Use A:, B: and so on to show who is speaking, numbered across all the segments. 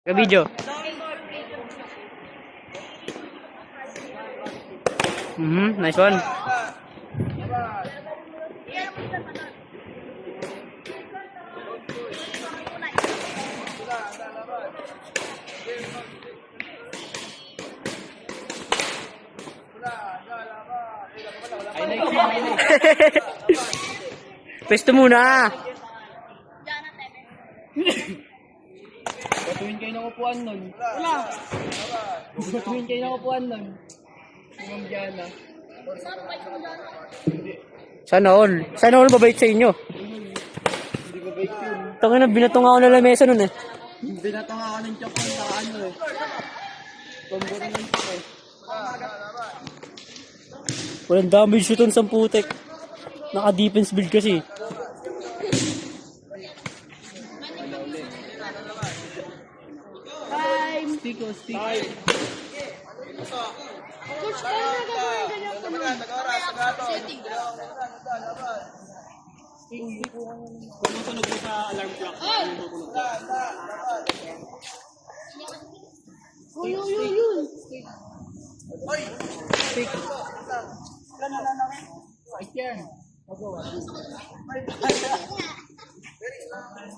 A: Ka-video. Nice one. Pwesto muna.
B: Batuin kayo ng upuan nun. Wala. Batuin kayo ng upuan nun. Yung Diana.
A: Sana all. Sana all mabait sa inyo.
B: Hindi ba bait yun?
A: Tangina, binatong ako ng lamesa nun eh.
B: Binatang ako ng chok sa ano eh. Tumburo ng chok eh.
A: Walang damage shoot sa putek. Naka-defense build kasi.
B: Stick o stick. Tumutunog mo sa alarm clock. Stick. Stick yan.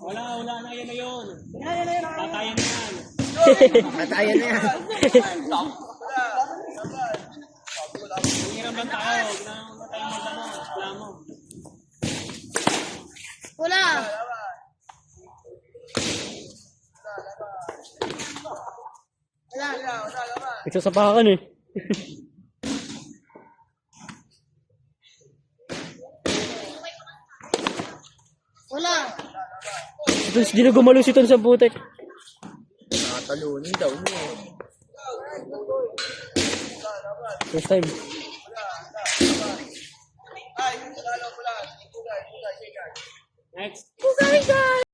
B: Wala na yan na yun. Tatayan na yan.
A: Atayan na yan.
B: Nangiram lang tayo. Huwag na tayo reklamo.
C: Wala.
A: Nagsasapakan eh.
C: Wala.
A: Tapos di na gumalo si Ton sa putek.
B: Nakatalunin daw mo.
A: First time.
B: Next.
C: Pugay, guys.